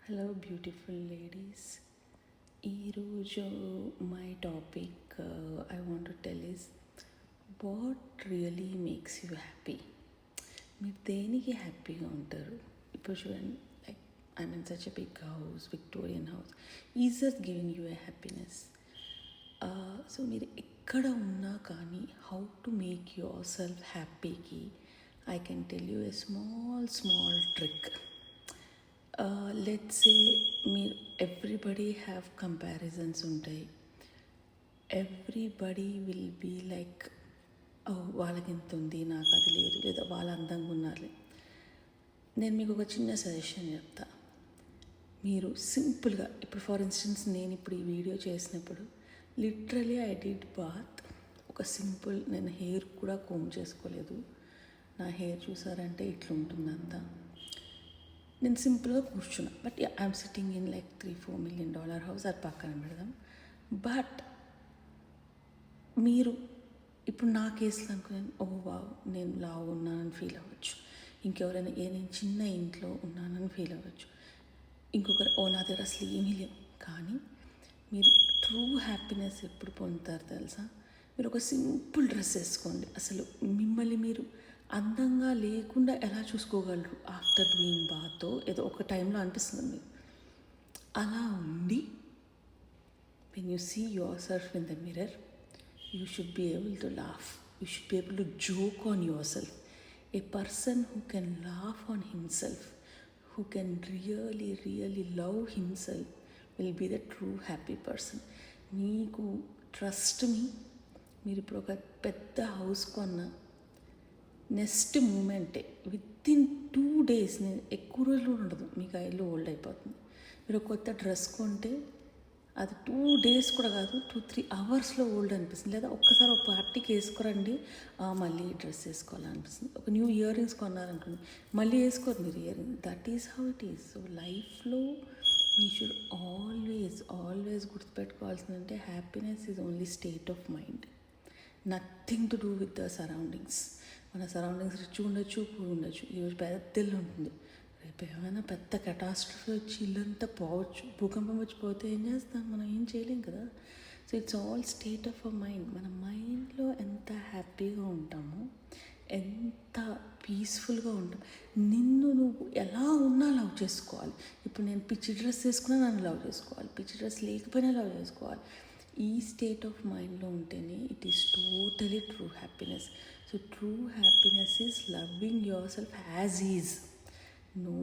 Hello beautiful ladies. ఈరోజు my topic I want to tell is what really makes you happy. మీరు దేనికి హ్యాపీగా ఉంటారు? ఇప్పుడు చూడండి, like I mean such a big house, Victorian house is just giving you a happiness. So మీరు ఎక్కడ ఉన్నా కానీ how to make your self హ్యాపీకి I can tell you a small trick. Let's say మీరు ఎవ్రీబడి హ్యావ్ కంపారిజన్స్ ఉంటాయి. Everybody will be like వాళ్ళకి ఎంత ఉంది, నాకు అది లేదు, లేదా వాళ్ళు అందంగా ఉన్నారు. నేను మీకు ఒక చిన్న సజెషన్ చెప్తా. మీరు సింపుల్గా ఇప్పుడు ఫర్ ఇన్స్టెన్స్ నేను ఇప్పుడు ఈ వీడియో చేసినప్పుడు లిటరలీ ఐ డిడ్ బాత్. ఒక సింపుల్, నేను హెయిర్ కూడా కోమ్ చేసుకోలేదు. నా హెయిర్ చూసారంటే ఇట్లుంటుందంతా. నేను సింపుల్గా కూర్చున్నా. But I'm sitting in like $3-4 million house, అది పక్కన పెడదాం. బట్ మీరు ఇప్పుడు నా కేసులో అనుకున్నాను, వావ్ నేను లావు ఉన్నానని ఫీల్ అవ్వచ్చు. ఇంకెవరైనా నేను చిన్న ఇంట్లో ఉన్నానని ఫీల్ అవ్వచ్చు. ఇంకొకరు నా దగ్గర అసలు ఏమీ లేవు. కానీ మీరు ట్రూ హ్యాపీనెస్ ఎప్పుడు పొందుతారు తెలుసా? మీరు ఒక సింపుల్ డ్రెస్ వేసుకోండి. అసలు మిమ్మల్ని మీరు అందంగా లేకుండా ఎలా చూసుకోగలరు ఆఫ్టర్ డూయింగ్ బాత్ ఏదో ఒక టైంలో అనిపిస్తుంది మీకు. అలా ఉండి when you see yourself in the mirror, you should be able to laugh, you should be able to joke on yourself. A person who can laugh on himself, who can really love himself will be the true happy person. మీకు trust me, మీరు ఇప్పుడు ఒక పెద్ద house కొన్న next మూమెంటే with in 2 days, నేను ఎక్కువ రోజులు ఉండదు, మీకు ఆ ఇల్లు ఓల్డ్ అయిపోతుంది. మీరు కొత్త డ్రెస్ కొంటే అది 2 days కూడా కాదు, 2-3 hours ఓల్డ్ అనిపిస్తుంది. లేదా ఒక్కసారి ఒక పార్టీకి వేసుకోరండి, మళ్ళీ డ్రెస్ వేసుకోవాలనిపిస్తుంది. ఒక న్యూ ఇయర్ రింగ్స్ కొన్నారనుకోండి, మళ్ళీ వేసుకోరు మీరు ear rings. That is how it is. So లైఫ్లో మీ షుడ్ ఆల్వేస్ గుర్తుపెట్టుకోవాల్సిందంటే happiness is only state of mind, nothing to do with the surroundings. మన సరౌండింగ్స్ రిచ్ ఉండొచ్చు, పూర్ ఉండొచ్చు. ఈరోజు పెద్ద ఇల్లు ఉంటుంది, రేపు ఏమైనా పెద్ద కటాస్ట్రఫీ వచ్చి ఇల్లంతా పోవచ్చు, భూకంపం వచ్చి పోతే ఏం చేస్తాం, మనం ఏం చేయలేం కదా. So it's all state of a mind. మన మైండ్లో ఎంత హ్యాపీగా ఉంటామో, ఎంత పీస్ఫుల్గా ఉంటాం. నిన్ను నువ్వు ఎలా ఉన్నా లవ్ చేసుకోవాలి. ఇప్పుడు నేను పిచ్చి డ్రెస్ వేసుకున్నా నన్ను లవ్ చేసుకోవాలి, పిచ్చి డ్రెస్ లేకపోయినా లవ్ చేసుకోవాలి. ఈ స్టేట్ ఆఫ్ మైండ్లో ఉంటేనే it is totally true happiness. So true happiness is loving your self as is. No